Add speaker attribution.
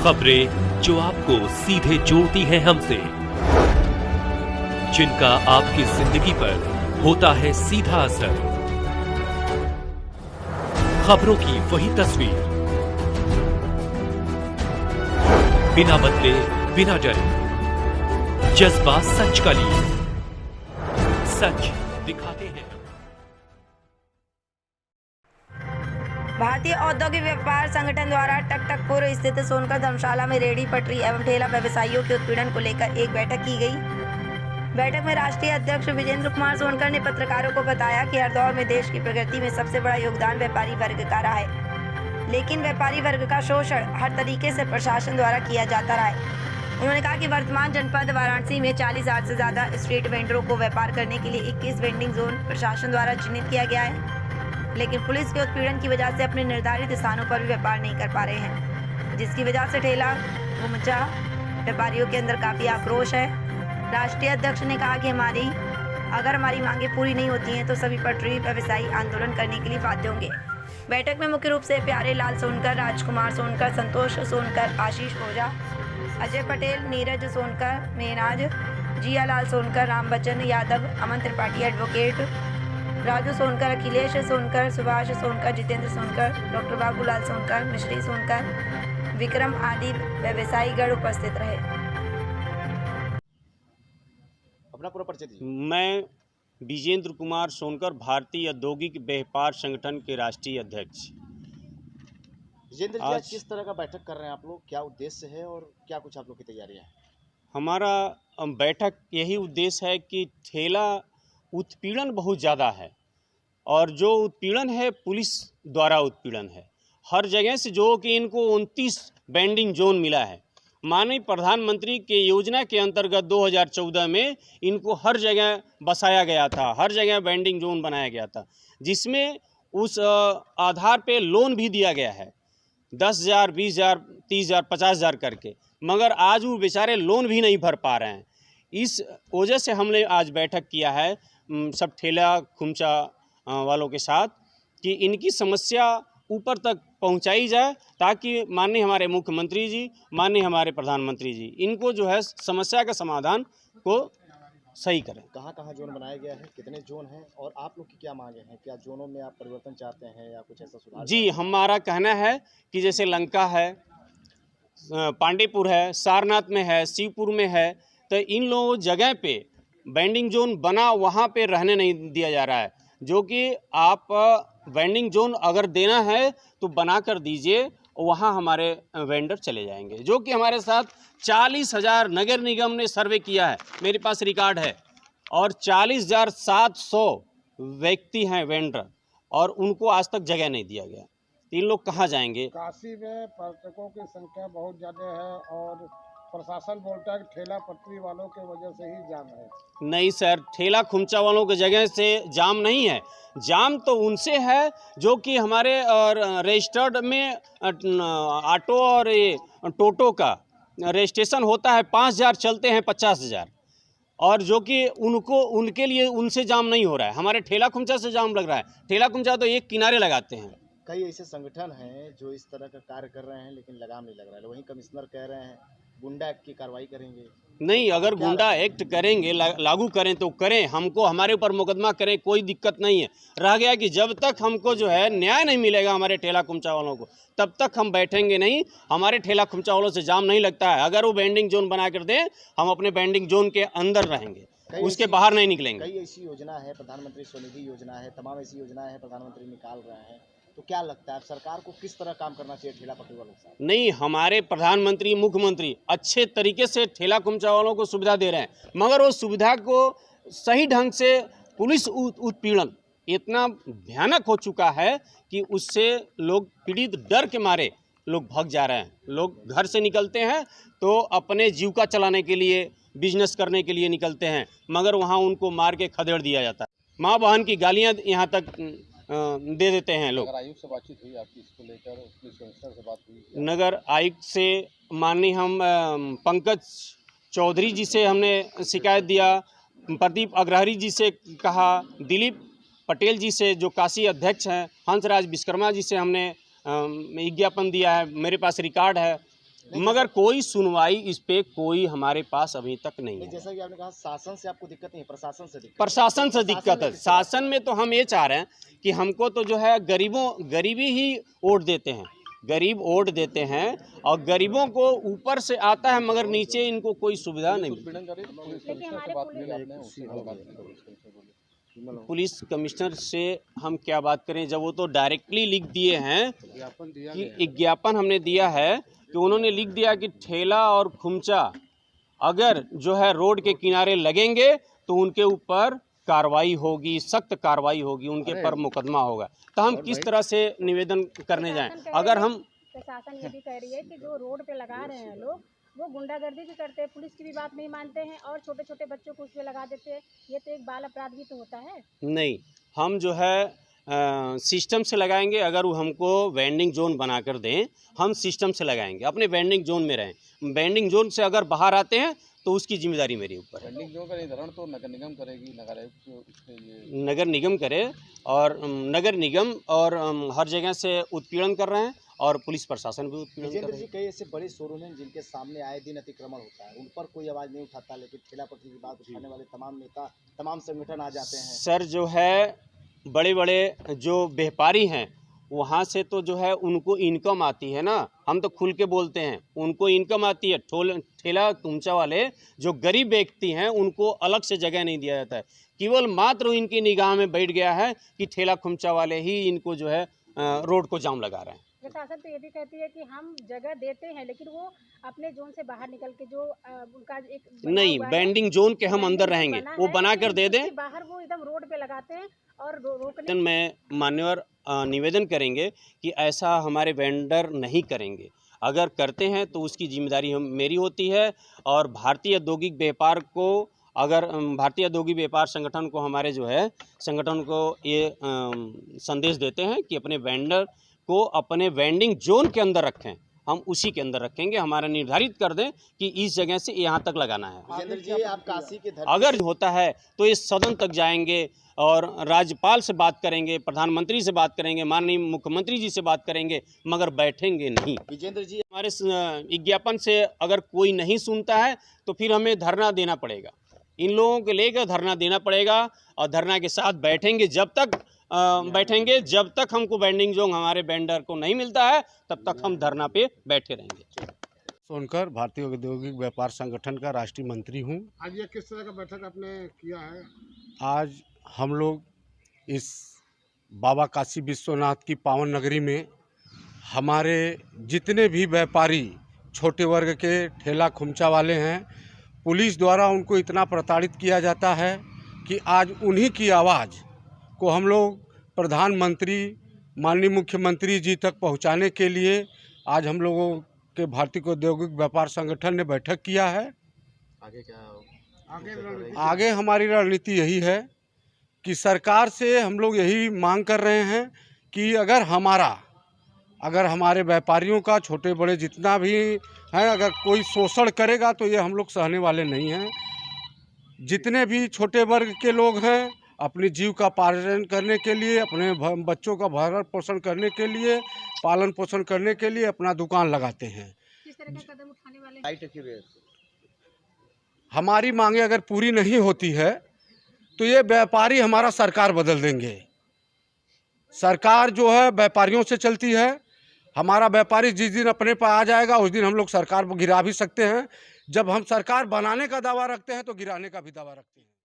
Speaker 1: खबरें जो आपको सीधे जोड़ती हैं हमसे, जिनका आपकी जिंदगी पर होता है सीधा असर। खबरों की वही तस्वीर, बिना बदले बिना डरे, जज्बा सच का लिए, सच दिखाते हैं।
Speaker 2: भारतीय औद्योगिक व्यापार संगठन द्वारा टकटकपुर स्थित सोनकर धर्मशाला में रेहड़ी पटरी एवं ठेला व्यवसायियों के उत्पीड़न को लेकर एक बैठक की गई। बैठक में राष्ट्रीय अध्यक्ष विजेंद्र कुमार सोनकर ने पत्रकारों को बताया कि हर दौर में देश की प्रगति में सबसे बड़ा योगदान व्यापारी वर्ग का रहा है, लेकिन व्यापारी वर्ग का शोषण हर तरीके से प्रशासन द्वारा किया जाता रहा है। उन्होंने कहा कि वर्तमान जनपद वाराणसी में 40,000 से ज़्यादा स्ट्रीट वेंडरों को व्यापार करने के लिए 21 वेंडिंग जोन प्रशासन द्वारा चिन्हित किया गया है, लेकिन पुलिस के उत्पीड़न की वजह से अपने निर्धारित स्थानों पर भी व्यापार नहीं कर पा रहे हैं, जिसकी वजह से ठेला घुमचा व्यापारियों के अंदर काफ़ी आक्रोश है। राष्ट्रीय अध्यक्ष ने कहा कि अगर हमारी मांगें पूरी नहीं होती हैं तो सभी पटरी व्यवसायी आंदोलन करने के लिए बाध्य होंगे। बैठक में मुख्य रूप से प्यारे लाल सोनकर, राजकुमार सोनकर, संतोष सोनकर, आशीष ओझा, अजय पटेल, नीरज सोनकर, मेहनाज, जिया लाल सोनकर, राम बच्चन यादव, अमन त्रिपाठी एडवोकेट, राजू सोनकर, अखिलेश सोनकर, सुभाष सोनकर, जितेंद्र सोनकर, डॉक्टर बाबूलाल सोनकर, मिश्री सोनकर, विक्रम आदि व्यवसायीगण उपस्थित रहे।
Speaker 3: अपना पूरा परिचय दीजिए।
Speaker 4: मैं विजेंद्र कुमार सोनकर, भारतीय औद्योगिक व्यापार संगठन के राष्ट्रीय अध्यक्ष।
Speaker 3: विजेंद्र जी, आज किस तरह का बैठक कर रहे हैं आप लोग, क्या उद्देश्य है और क्या कुछ आप लोग की तैयारियां हैं?
Speaker 4: हमारा बैठक यही उद्देश्य है कि ठेला उत्पीड़न बहुत ज़्यादा है और जो उत्पीड़न है पुलिस द्वारा उत्पीड़न है हर जगह से, जो कि इनको 29 वेंडिंग जोन मिला है। माननीय प्रधानमंत्री के योजना के अंतर्गत 2014 में इनको हर जगह बसाया गया था, हर जगह वेंडिंग जोन बनाया गया था, जिसमें उस आधार पे लोन भी दिया गया है 10,000, 20,000, 30,000, 50,000 करके, मगर आज वो बेचारे लोन भी नहीं भर पा रहे हैं। इस वजह से हमने आज बैठक किया है सब ठेला खुमचा वालों के साथ कि इनकी समस्या ऊपर तक पहुंचाई जाए, ताकि माननीय हमारे मुख्यमंत्री जी, माननीय हमारे प्रधानमंत्री जी इनको जो है समस्या का समाधान को सही करें।
Speaker 3: कहाँ कहाँ जोन बनाया गया है, कितने जोन हैं और आप लोग की क्या मांगे हैं? क्या जोनों में आप परिवर्तन चाहते हैं या कुछ ऐसा सुधार?
Speaker 4: जी, हमारा कहना है कि जैसे लंका है, पांडेपुर है, सारनाथ में है, शिवपुर में है, तो इन लोगों जगह पे वेंडिंग जोन बना, वहाँ पे रहने नहीं दिया जा रहा है। जो कि आप वेंडिंग जोन अगर देना है तो बना कर दीजिए, वहाँ हमारे वेंडर चले जाएंगे। जो कि हमारे साथ 40,000 नगर निगम ने सर्वे किया है, मेरे पास रिकॉर्ड है, और 40,700 व्यक्ति हैं वेंडर, और उनको आज तक जगह नहीं दिया गया। इन लोग कहाँ जाएंगे?
Speaker 5: काशी में पर्यटकों की संख्या बहुत ज़्यादा है और प्रशासन बोलता है कि ठेला पटरी वालों के वजह से ही जाम है। नहीं
Speaker 4: सर, ठेला खुमचा वालों की जगह से जाम नहीं है। जाम तो उनसे है जो कि हमारे रजिस्टर्ड में ऑटो और ये टोटो का रजिस्ट्रेशन होता है, 5,000 चलते हैं 50,000, और जो कि उनके लिए उनसे जाम नहीं हो रहा है, हमारे ठेला खुमचा से जाम लग रहा है। ठेला खुमचा तो एक किनारे लगाते हैं।
Speaker 3: कई ऐसे संगठन हैं जो इस तरह का कार्य कर रहे हैं लेकिन लगाम नहीं लग रहा है। वहीं कमिश्नर कह रहे हैं गुंडा एक्ट की कार्रवाई करेंगे।
Speaker 4: नहीं, अगर गुंडा एक्ट करेंगे, लागू करें तो करें, हमको हमारे ऊपर मुकदमा करें, कोई दिक्कत नहीं है। रह गया कि जब तक हमको जो है न्याय नहीं मिलेगा हमारे ठेला खुमचा वालों को, तब तक हम बैठेंगे नहीं। हमारे ठेला खुमचा वालों से जाम नहीं लगता है। अगर वो वेंडिंग जोन बना कर दें, हम अपने वेंडिंग जोन के अंदर रहेंगे, उसके बाहर नहीं निकलेंगे।
Speaker 3: कई ऐसी योजना है, प्रधानमंत्री स्वनिधि योजना है, तमाम ऐसी योजनाएं हैं प्रधानमंत्री निकाल रहे हैं, तो क्या लगता है सरकार को किस तरह काम करना चाहिए ठेला पटरी वालों के साथ?
Speaker 4: नहीं, हमारे प्रधानमंत्री मुख्यमंत्री अच्छे तरीके से ठेला खुमचा वालों को सुविधा दे रहे हैं, मगर वो सुविधा को सही ढंग से पुलिस उत्पीड़न इतना भयानक हो चुका है कि उससे लोग पीड़ित डर के मारे लोग भाग जा रहे हैं। लोग घर से निकलते हैं तो अपने जीविका चलाने के लिए, बिजनेस करने के लिए निकलते हैं, मगर वहाँ उनको मार के खदेड़ दिया जाता है। माँ बहन की गालियाँ यहाँ तक दे देते हैं लोग।
Speaker 5: नगर आयुक्त से बातचीत हुई आपकी इसको लेकर? पुलिस कमिश्नर से बात हुई?
Speaker 4: नगर आयुक्त से माननीय हम पंकज चौधरी जी से हमने शिकायत दिया, प्रदीप अग्रहरी जी से कहा, दिलीप पटेल जी से जो काशी अध्यक्ष हैं, हंसराज विश्वकर्मा जी से हमने विज्ञापन दिया है, मेरे पास रिकॉर्ड है। मगर कोई सुनवाई इस पे कोई हमारे पास अभी तक नहीं है।
Speaker 3: जैसा कि आपने कहा शासन से आपको दिक्कत नहीं है, प्रशासन से दिक्कत।
Speaker 4: प्रशासन से दिक्कत है। शासन में तो हम ये चाह रहे हैं कि हमको तो जो है गरीबी ही वोट देते हैं, गरीब वोट देते हैं और गरीबों को ऊपर से आता है मगर नीचे इनको कोई सुविधा नहीं पुलिस कमिश्नर से हम क्या बात करें, जब वो तो डायरेक्टली लिख दिए हैं कि विज्ञापन हमने दिया है कि उन्होंने लिख दिया कि ठेला और खुमचा अगर जो है रोड के किनारे लगेंगे तो उनके ऊपर कार्रवाई होगी, सख्त कार्रवाई होगी, उनके पर मुकदमा होगा। तो हम किस तरह से निवेदन करने जाएं? अगर हम
Speaker 6: प्रशासन ये भी कह रही है कि जो रोड पे लगा रहे हैं लोग वो गुंडागर्दी भी करते हैं, पुलिस की भी बात नहीं मानते हैं और छोटे छोटे बच्चों को उसमें लगा देते हैं। ये तो एक बाल अपराध भी तो होता है। नहीं,
Speaker 4: हम जो है सिस्टम से लगाएंगे। अगर वो हमको वेंडिंग जोन बना कर दें, हम सिस्टम से लगाएंगे, अपने वेंडिंग जोन में रहें। वेंडिंग जोन से अगर बाहर आते हैं तो उसकी जिम्मेदारी मेरी ऊपर है।
Speaker 7: वेंडिंग जोन का निर्धारण तो नगर निगम करेगी,
Speaker 4: नगर निगम करे और नगर निगम और हर जगह से उत्पीड़न कर रहे हैं और पुलिस प्रशासन भी उत्पीड़न कर रहे हैं।
Speaker 3: कई ऐसे बड़े शोरूम हैं जिनके सामने आए दिन अतिक्रमण होता है, उन पर कोई आवाज़ नहीं उठाता, लेकिन ठेला पटरी की बात उठाने वाले तमाम नेता, तमाम संगठन आ जाते हैं।
Speaker 4: सर, जो है बड़े बड़े जो व्यापारी हैं वहाँ से तो जो है उनको इनकम आती है ना, हम तो खुल के बोलते हैं, उनको इनकम आती है। ठेला खुमचा वाले जो गरीब व्यक्ति हैं उनको अलग से जगह नहीं दिया जाता है, केवल मात्र इनकी निगाह में बैठ गया है कि ठेला खुमचा वाले ही इनको जो है रोड को जाम लगा रहे हैं।
Speaker 6: प्रशासन तो ये भी कहती है कि हम जगह देते हैं लेकिन वो अपने जोन से बाहर निकल के जो उनका एक
Speaker 4: नहीं, बेंडिंग जोन के हम अंदर रहेंगे, वो बना कर दे दें,
Speaker 6: बाहर वो एकदम रोड पे लगाते हैं और रोकने
Speaker 4: में मान्यवर निवेदन करेंगे कि ऐसा हमारे वेंडर नहीं करेंगे। अगर करते हैं तो उसकी जिम्मेदारी मेरी होती है और भारतीय औद्योगिक व्यापार को, अगर भारतीय औद्योगिक व्यापार संगठन को, हमारे जो है संगठन को ये संदेश देते हैं कि अपने वेंडर को अपने वेंडिंग जोन के अंदर रखें, हम उसी के अंदर रखेंगे। हमारा निर्धारित कर दें कि इस जगह से यहाँ तक लगाना है।
Speaker 3: विजेंद्र जी, आप काशी के
Speaker 4: अगर होता है तो इस सदन तक जाएंगे और राज्यपाल से बात करेंगे, प्रधानमंत्री से बात करेंगे, माननीय मुख्यमंत्री जी से बात करेंगे, मगर बैठेंगे नहीं।
Speaker 3: विजेंद्र जी,
Speaker 4: हमारे विज्ञापन से अगर कोई नहीं सुनता है तो फिर हमें धरना देना पड़ेगा, इन लोगों को लेकर धरना देना पड़ेगा और धरना के साथ बैठेंगे। जब तक जब तक हमको वेंडिंग जोन हमारे वेंडर को नहीं मिलता है तब तक हम धरना पे बैठे रहेंगे।
Speaker 5: सोनकर, भारतीय औद्योगिक व्यापार संगठन का राष्ट्रीय मंत्री हूँ। आज ये किस तरह का बैठक आपने किया है? आज हम लोग इस बाबा काशी विश्वनाथ की पावन नगरी में हमारे जितने भी व्यापारी, छोटे वर्ग के ठेला खुमचा वाले हैं, पुलिस द्वारा उनको इतना प्रताड़ित किया जाता है कि आज उन्हीं की आवाज़ को हम लोग प्रधानमंत्री, माननीय मुख्यमंत्री जी तक पहुंचाने के लिए आज हम लोगों के भारतीय औद्योगिक व्यापार संगठन ने बैठक किया है।
Speaker 3: आगे क्या
Speaker 5: आगे हमारी रणनीति यही है कि सरकार से हम लोग यही मांग कर रहे हैं कि अगर हमारे व्यापारियों का, छोटे बड़े जितना भी हैं, अगर कोई शोषण करेगा तो ये हम लोग सहने वाले नहीं हैं। जितने भी छोटे वर्ग के लोग हैं, अपनी जीव का पालन करने के लिए, अपने बच्चों का भरण पोषण करने के लिए, पालन पोषण करने के लिए अपना दुकान लगाते हैं।
Speaker 6: किस तरह का कदम उठाने वाले हैं?
Speaker 5: हमारी मांगे अगर पूरी नहीं होती है तो ये व्यापारी हमारा सरकार बदल देंगे। सरकार जो है व्यापारियों से चलती है। हमारा व्यापारी जिस दिन अपने पर आ जाएगा उस दिन हम लोग सरकार को गिरा भी सकते हैं। जब हम सरकार बनाने का दावा रखते हैं तो गिराने का भी दावा रखते हैं।